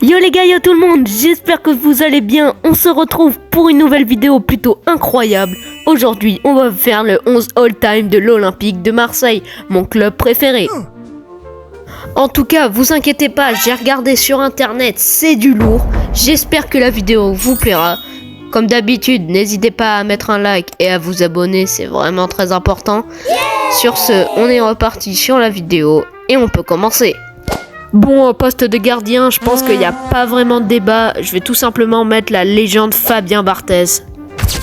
Yo les gars, yo tout le monde, j'espère que vous allez bien. On se retrouve pour une nouvelle vidéo plutôt incroyable. Aujourd'hui, on va faire le 11 all-time de l'Olympique de Marseille, mon club préféré. En tout cas, vous inquiétez pas, j'ai regardé sur internet, c'est du lourd. J'espère que la vidéo vous plaira. Comme d'habitude, n'hésitez pas à mettre un like et à vous abonner, c'est vraiment très important. Sur ce, on est reparti sur la vidéo et on peut commencer. Bon, au poste de gardien, je pense qu'il n'y a pas vraiment de débat. Je vais tout simplement mettre la légende Fabien Barthez.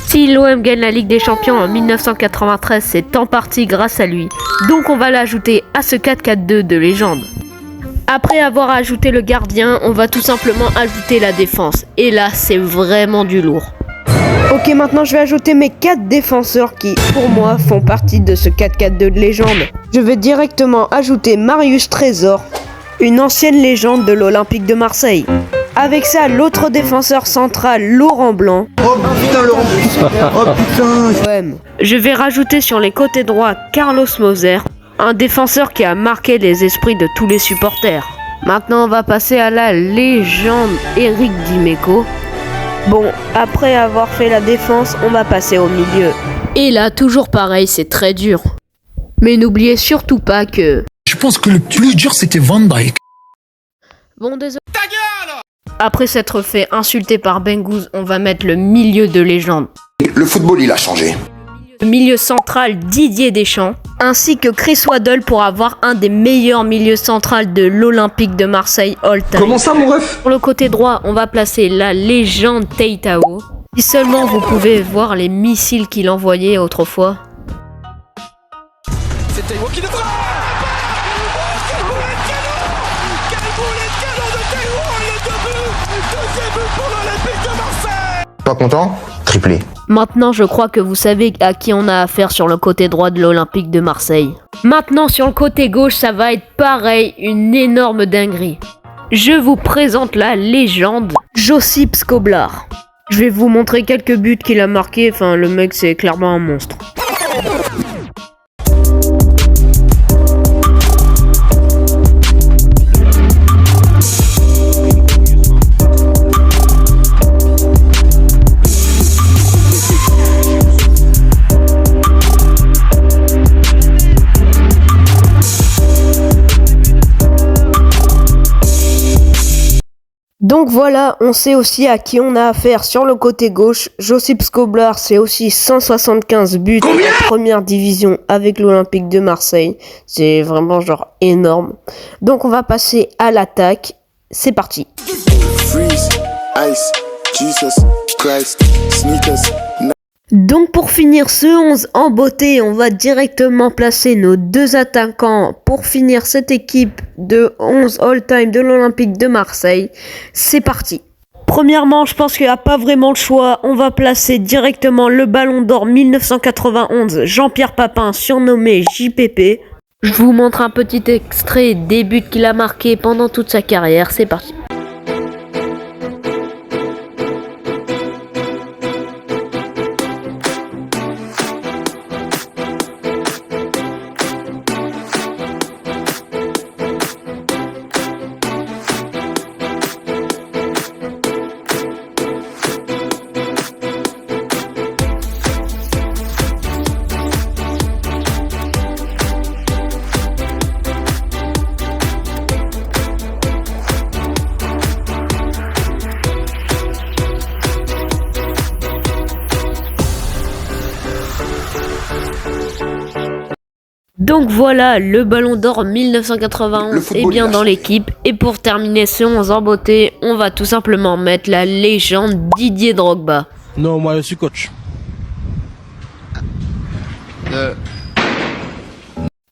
Si l'OM gagne la Ligue des Champions en 1993, c'est en partie grâce à lui. Donc on va l'ajouter à ce 4-4-2 de légende. Après avoir ajouté le gardien, on va tout simplement ajouter la défense. Et là, c'est vraiment du lourd. Ok, maintenant je vais ajouter mes 4 défenseurs qui, pour moi, font partie de ce 4-4-2 de légende. Je vais directement ajouter Marius Trésor, une ancienne légende de l'Olympique de Marseille. Avec ça, l'autre défenseur central, Laurent Blanc. Oh putain, Laurent Blanc. Oh putain. Ouais. Je vais rajouter sur les côtés droits Carlos Moser, un défenseur qui a marqué les esprits de tous les supporters. Maintenant, on va passer à la légende Eric Dimeco. Bon, après avoir fait la défense, on va passer au milieu. Et là, toujours pareil, c'est très dur. Mais n'oubliez surtout pas que... Je pense que le plus dur c'était Van Dijk. Bon, désolé. Ta gueule! Après s'être fait insulter par Bengouz, on va mettre le milieu de légende. Le football, il a changé. Le milieu central Didier Deschamps, ainsi que Chris Waddle pour avoir un des meilleurs milieux centraux de l'Olympique de Marseille all-time. Comment ça, mon ref? Sur le côté droit, on va placer la légende Teitao. Si seulement vous pouvez voir les missiles qu'il envoyait autrefois. C'est Teitao qui le frappe! Pas content? Triplé. Maintenant, je crois que vous savez à qui on a affaire sur le côté droit de l'Olympique de Marseille. Maintenant, sur le côté gauche, ça va être pareil, une énorme dinguerie. Je vous présente la légende Josip Skoblar. Je vais vous montrer quelques buts qu'il a marqués, enfin le mec c'est clairement un monstre. Donc voilà, on sait aussi à qui on a affaire sur le côté gauche. Josip Skoblar, c'est aussi 175 buts en première division avec l'Olympique de Marseille. C'est vraiment genre énorme. Donc on va passer à l'attaque. C'est parti. Freeze, ice, Jesus Christ, sneakers. Donc pour finir ce 11 en beauté, on va directement placer nos deux attaquants pour finir cette équipe de 11 all-time de l'Olympique de Marseille. C'est parti. Premièrement, je pense qu'il n'y a pas vraiment le choix. On va placer directement le Ballon d'Or 1991, Jean-Pierre Papin, surnommé JPP. Je vous montre un petit extrait des buts qu'il a marqués pendant toute sa carrière. C'est parti. Donc voilà, le Ballon d'Or 1991 est bien dans l'équipe. Et pour terminer ce 11 en beauté, on va tout simplement mettre la légende Didier Drogba. Non, moi je suis coach.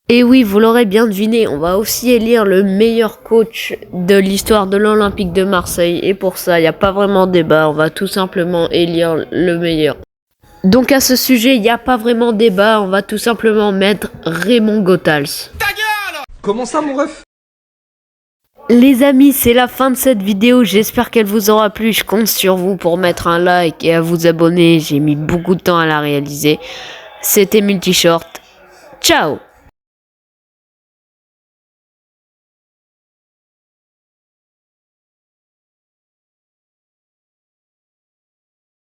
Et oui, vous l'aurez bien deviné, on va aussi élire le meilleur coach de l'histoire de l'Olympique de Marseille. Et pour ça, il n'y a pas vraiment de débat, on va tout simplement élire le meilleur. Donc à ce sujet, il n'y a pas vraiment de débat, on va tout simplement mettre Raymond Goethals. Ta gueule! Comment ça, mon ref? Les amis, c'est la fin de cette vidéo, j'espère qu'elle vous aura plu, je compte sur vous pour mettre un like et à vous abonner, j'ai mis beaucoup de temps à la réaliser. C'était Multishort, ciao!